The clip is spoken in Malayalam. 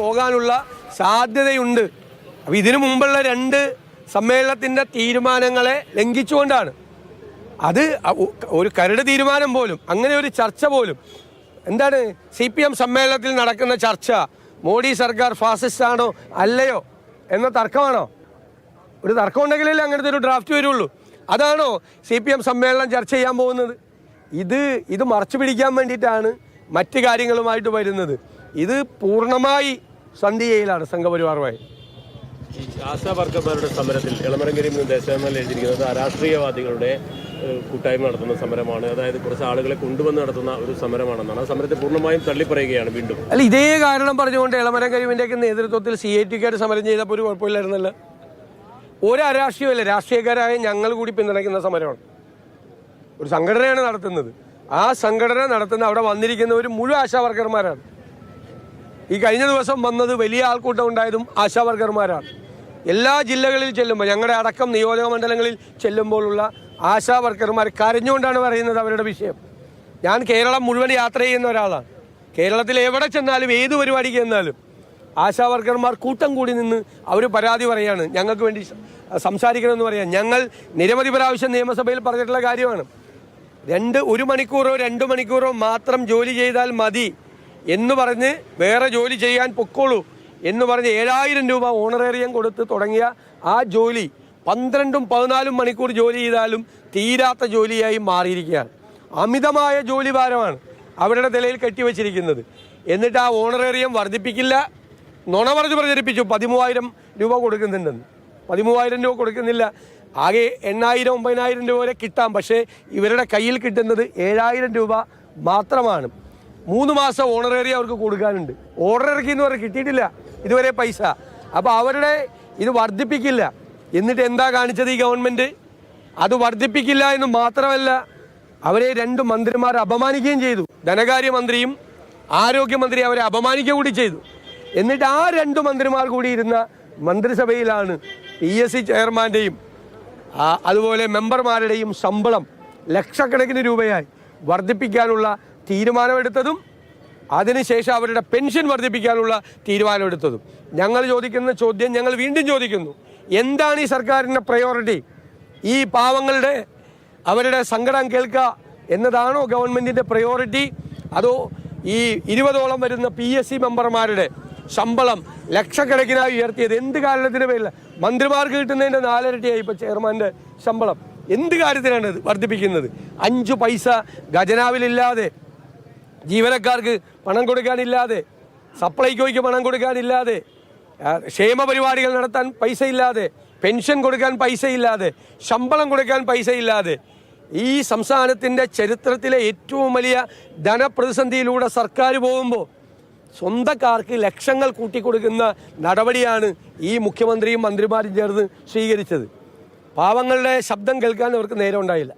പോകാനുള്ള സാധ്യതയുണ്ട്. അപ്പോൾ ഇതിനു മുമ്പുള്ള 2 സമ്മേളനത്തിൻ്റെ തീരുമാനങ്ങളെ ലംഘിച്ചുകൊണ്ടാണ്. അത് ഒരു കരട് തീരുമാനം പോലും, അങ്ങനെ ഒരു ചർച്ച പോലും, എന്താണ് CPM സമ്മേളനത്തിൽ നടക്കുന്ന ചർച്ച മോഡി സർക്കാർ ഫാസിസ്റ്റാണോ അല്ലയോ എന്ന തർക്കമാണോ? ഒരു തർക്കം ഉണ്ടെങ്കിലല്ലേ അങ്ങനത്തെ ഒരു ഡ്രാഫ്റ്റ് വരുള്ളൂ. അതാണോ CPM സമ്മേളനം ചർച്ച ചെയ്യാൻ പോകുന്നത്? ഇത് മറച്ചു പിടിക്കാൻ വേണ്ടിയിട്ടാണ് മറ്റ് കാര്യങ്ങളുമായിട്ട് വരുന്നത്. ഇത് പൂർണ്ണമായി സന്ധിയിലാണ് സംഘപരിവാറുമായി. ആശാ വർക്കർമാരുടെ സമരത്തിൽ എളമരങ്കരയിൽ നിന്ന് ദേശാഭിമാനിൽ എഴുതിയിരിക്കുന്നത് അരാഷ്ട്രീയവാദികളുടെ കൂട്ടായ്മ നടത്തുന്ന സമരമാണ്, അതായത് കുറച്ച് ആളുകളെ കൊണ്ടുവന്ന് നടത്തുന്ന ഒരു സമരമാണെന്നാണ്. ആ സമരത്തെ പൂർണ്ണമായും തള്ളിപ്പറയുകയാണ് വീണ്ടും. അല്ല, ഇതേ കാരണം പറഞ്ഞുകൊണ്ട് എളമരങ്കരവിൻ്റെയൊക്കെ നേതൃത്വത്തിൽ CIT-കാർ സമരം ചെയ്തപ്പോൾ ഒരു കുഴപ്പമില്ലായിരുന്നല്ലോ. ഒരു അരാഷ്ട്രീയമല്ല, രാഷ്ട്രീയക്കാരായ ഞങ്ങൾ കൂടി പിന്തുണയ്ക്കുന്ന സമരമാണ്. ഒരു സംഘടനയാണ് നടത്തുന്നത്. ആ സംഘടന നടത്തുന്ന അവിടെ വന്നിരിക്കുന്നവർ മുഴുവൻ ആശാ വർക്കർമാരാണ്. ഈ കഴിഞ്ഞ ദിവസം വന്നത് വലിയ ആൾക്കൂട്ടം ഉണ്ടായതും ആശാ വർക്കർമാരാണ്. എല്ലാ ജില്ലകളിൽ ചെല്ലുമ്പോൾ, ഞങ്ങളുടെ അടക്കം നിയോജക മണ്ഡലങ്ങളിൽ ചെല്ലുമ്പോഴുള്ള ആശാ വർക്കർമാർ കരഞ്ഞുകൊണ്ടാണ് പറയുന്നത് അവരുടെ വിഷയം. ഞാൻ കേരളം മുഴുവൻ യാത്ര ചെയ്യുന്ന ഒരാളാണ്. കേരളത്തിൽ എവിടെ ചെന്നാലും ഏത് പരിപാടിക്ക് ചെന്നാലും ആശാ വർക്കർമാർ കൂട്ടം കൂടി നിന്ന് അവർ പരാതി പറയാണ്, ഞങ്ങൾക്ക് വേണ്ടി സംസാരിക്കണമെന്ന് പറയാം. ഞങ്ങൾ നിരവധി പ്രാവശ്യം നിയമസഭയിൽ പറഞ്ഞിട്ടുള്ള കാര്യമാണ്. 1 മണിക്കൂറോ 2 മണിക്കൂറോ മാത്രം ജോലി ചെയ്താൽ മതി എന്ന് പറഞ്ഞ് വേറെ ജോലി ചെയ്യാൻ പൊക്കോളൂ എന്ന് പറഞ്ഞ് 7000 രൂപ ഓണറേറിയം കൊടുത്ത് തുടങ്ങിയ ആ ജോലി 12-14 മണിക്കൂർ ജോലി ചെയ്താലും തീരാത്ത ജോലിയായി മാറിയിരിക്കുകയാണ്. അമിതമായ ജോലി ഭാരമാണ് അവരുടെ തലയിൽ കെട്ടിവെച്ചിരിക്കുന്നത്. എന്നിട്ട് ആ ഓണറേറിയം വർദ്ധിപ്പിക്കില്ല, നുണ പറഞ്ഞ് പ്രചരിപ്പിച്ചു 13,000 രൂപ കൊടുക്കുന്നുണ്ടെന്ന്. 13,000 രൂപ കൊടുക്കുന്നില്ല, ആകെ 8,000-9,000 രൂപ വരെ കിട്ടാം. പക്ഷേ ഇവരുടെ കയ്യിൽ കിട്ടുന്നത് 7,000 രൂപ മാത്രമാണ്. 3 മാസം ഓണറേറിയം അവർക്ക് കൊടുക്കാനുണ്ട്. ഓർഡർ ഇറക്കിയെന്ന് പറഞ്ഞ് കിട്ടിയിട്ടില്ല ഇതുവരെ പൈസ. അപ്പോൾ അവരുടെ ഇത് വർദ്ധിപ്പിക്കില്ല. എന്നിട്ട് എന്താ കാണിച്ചത് ഈ ഗവൺമെൻറ്? അത് വർദ്ധിപ്പിക്കില്ല എന്ന് മാത്രമല്ല, അവരെ 2 മന്ത്രിമാർ അപമാനിക്കുകയും ചെയ്തു. ധനകാര്യമന്ത്രിയും ആരോഗ്യമന്ത്രിയും അവരെ അപമാനിക്കുക കൂടി ചെയ്തു. എന്നിട്ട് ആ 2 മന്ത്രിമാർ കൂടി ഇരുന്ന മന്ത്രിസഭയിലാണ് PSC ചെയർമാൻ്റെയും അതുപോലെ മെമ്പർമാരുടെയും ശമ്പളം ലക്ഷക്കണക്കിന് രൂപയായി വർദ്ധിപ്പിക്കാനുള്ള തീരുമാനമെടുത്തതും അതിനുശേഷം അവരുടെ പെൻഷൻ വർദ്ധിപ്പിക്കാനുള്ള തീരുമാനമെടുത്തതും. ഞങ്ങൾ ചോദിക്കുന്ന ചോദ്യം ഞങ്ങൾ വീണ്ടും ചോദിക്കുന്നു, എന്താണ് ഈ സർക്കാരിൻ്റെ പ്രയോറിറ്റി? ഈ പാവങ്ങളുടെ അവരുടെ സങ്കടം കേൾക്കുക എന്നതാണോ ഗവൺമെൻറ്റിൻ്റെ പ്രയോറിറ്റി? അതോ ഈ 20ഓളം വരുന്ന PSC മെമ്പർമാരുടെ ശമ്പളം ലക്ഷക്കണക്കിനായി ഉയർത്തിയത് എന്ത് കാരണത്തിന് പേരില്ല? മന്ത്രിമാർക്ക് കിട്ടുന്നതിൻ്റെ 4 ഇരട്ടിയായി ഇപ്പോൾ ചെയർമാൻ്റെ ശമ്പളം. എന്ത് കാര്യത്തിനാണ് ഇത് വർദ്ധിപ്പിക്കുന്നത്? 5 പൈസ ഖജനാവിലില്ലാതെ, ജീവനക്കാർക്ക് പണം കൊടുക്കാനില്ലാതെ, സപ്ലൈകോയ്ക്ക് പണം കൊടുക്കാനില്ലാതെ, ക്ഷേമ പരിപാടികൾ നടത്താൻ പൈസ ഇല്ലാതെ, പെൻഷൻ കൊടുക്കാൻ പൈസ ഇല്ലാതെ, ശമ്പളം കൊടുക്കാൻ പൈസ ഇല്ലാതെ, ഈ സംസ്ഥാനത്തിൻ്റെ ചരിത്രത്തിലെ ഏറ്റവും വലിയ ധനപ്രതിസന്ധിയിലൂടെ സർക്കാർ പോകുമ്പോൾ സ്വന്തക്കാർക്ക് ലക്ഷങ്ങൾ കൂട്ടിക്കൊടുക്കുന്ന നടപടിയാണ് ഈ മുഖ്യമന്ത്രിയും മന്ത്രിമാരും ചേർന്ന് സ്വീകരിച്ചത്. പാവങ്ങളുടെ ശബ്ദം കേൾക്കാൻ അവർക്ക് നേരം ഉണ്ടായില്ല.